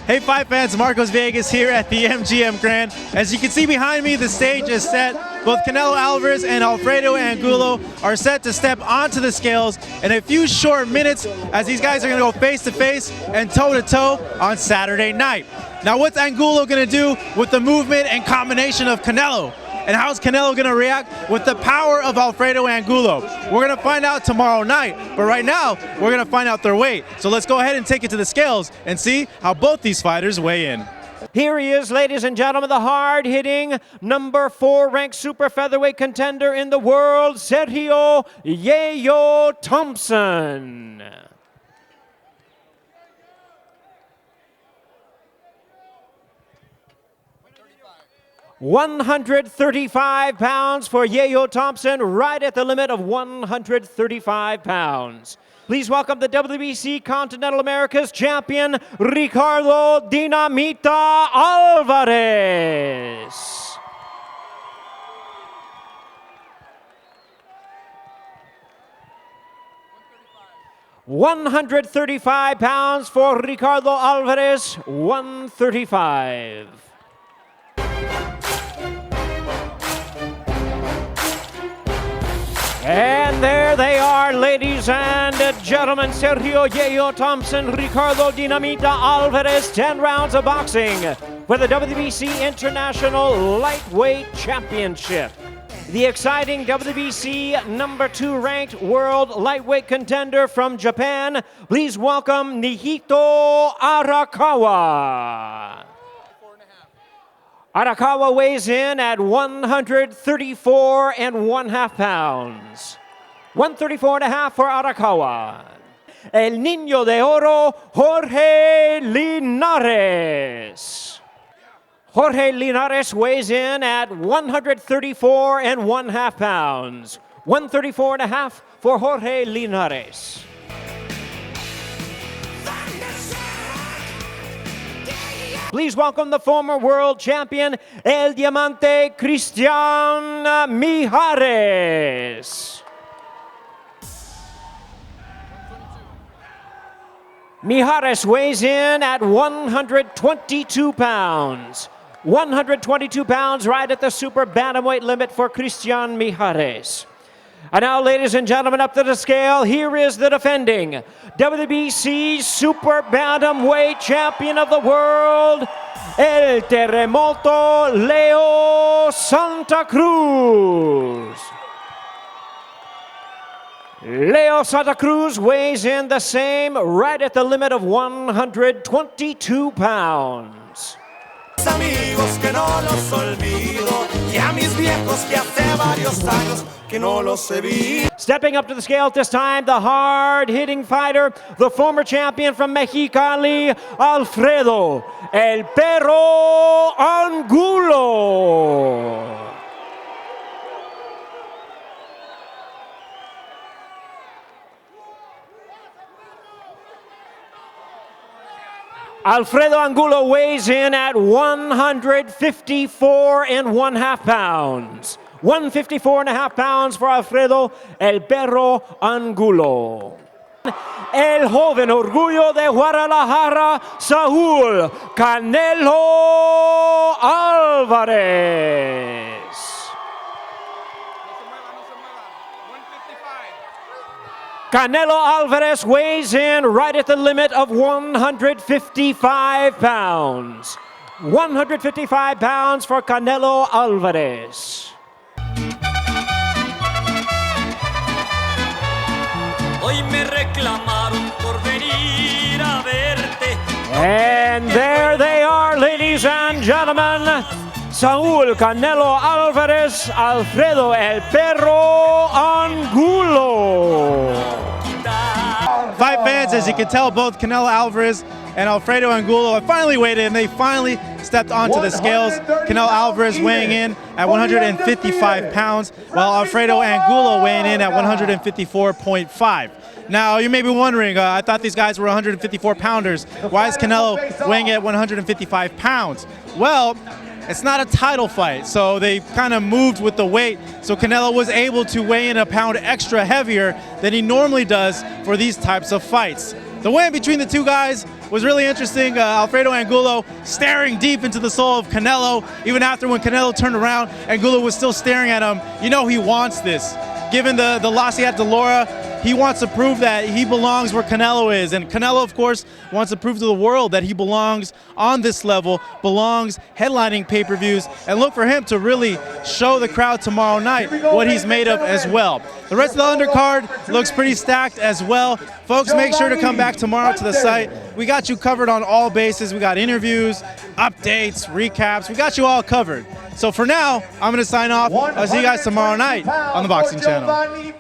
Hey Fight fans, Marcos Vegas here at the MGM Grand. As you can see behind me, the stage is set. Both Canelo Alvarez and Alfredo Angulo are set to step onto the scales in a few short minutes as these guys are going to go face to face and toe to toe on Saturday night. Now what's Angulo going to do with the movement and combination of Canelo? And how's Canelo going to react with the power of Alfredo Angulo? We're going to find out tomorrow night, but right now, we're going to find out their weight. So let's go ahead and take it to the scales and see how both these fighters weigh in. Here he is, ladies and gentlemen, the hard-hitting number 4 ranked super featherweight contender in the world, Sergio Yeyo Thompson. 135 pounds for Yeyo Thompson, right at the limit of 135 pounds. Please welcome the WBC Continental Americas champion, Ricardo Dinamita Alvarez. £135 for Ricardo Alvarez, 135. And there they are, ladies and gentlemen, Sergio Yeyo Thompson, Ricardo Dinamita Alvarez, 10 rounds of boxing for the WBC International Lightweight Championship. The exciting WBC number 2 ranked world lightweight contender from Japan, please welcome Nihito Arakawa. Arakawa weighs in at 134.5 pounds. 134.5 for Arakawa. El Niño de Oro, Jorge Linares. Jorge Linares weighs in at 134.5 pounds. 134.5 for Jorge Linares. Please welcome the former world champion, El Diamante, Cristian Mijares. Mijares weighs in at 122 pounds. 122 pounds right at the super bantamweight limit for Cristian Mijares. And now, ladies and gentlemen, up to the scale, here is the defending WBC Super Bantamweight Champion of the World, El Terremoto Leo Santa Cruz. Leo Santa Cruz weighs in the same, right at the limit of 122 pounds. Amigos que no los olvido y a mis viejos que hace varios años que no los he visto. Stepping up to the scale at this time, the hard-hitting fighter, the former champion from Mexicali, Alfredo El Perro Angulo. Alfredo Angulo weighs in at 154.5 pounds. 154.5 pounds for Alfredo El Perro Angulo. El joven orgullo de Guadalajara, Saul Canelo Alvarez. Canelo Alvarez weighs in right at the limit of 155 pounds. 155 pounds for Canelo Alvarez. Hoy me reclamaron por venir a verte. And there they are, ladies and gentlemen. Saul Canelo Alvarez, Alfredo El Perro Angulo. Fight fans, as you can tell, both Canelo Alvarez and Alfredo Angulo have finally weighed in. They finally stepped onto the scales. Canelo Alvarez weighing in at 155 pounds, while Alfredo Angulo weighing in at 154.5. Now, you may be wondering, I thought these guys were 154 pounders. Why is Canelo weighing at 155 pounds? Well, it's not a title fight, so they kind of moved with the weight. So Canelo was able to weigh in a pound extra heavier than he normally does for these types of fights. The weigh-in between the two guys was really interesting. Alfredo Angulo staring deep into the soul of Canelo. Even after when Canelo turned around, Angulo was still staring at him. You know he wants this. Given the loss he had to Lara, he wants to prove that he belongs where Canelo is. And Canelo, of course, wants to prove to the world that he belongs on this level, belongs headlining pay-per-views, and look for him to really show the crowd tomorrow night what he's made of as well. The rest of the undercard looks pretty stacked as well. Folks, make sure to come back tomorrow to the site. We got you covered on all bases. We got interviews, updates, recaps. We got you all covered. So for now, I'm going to sign off. I'll see you guys tomorrow night on the Boxing Channel.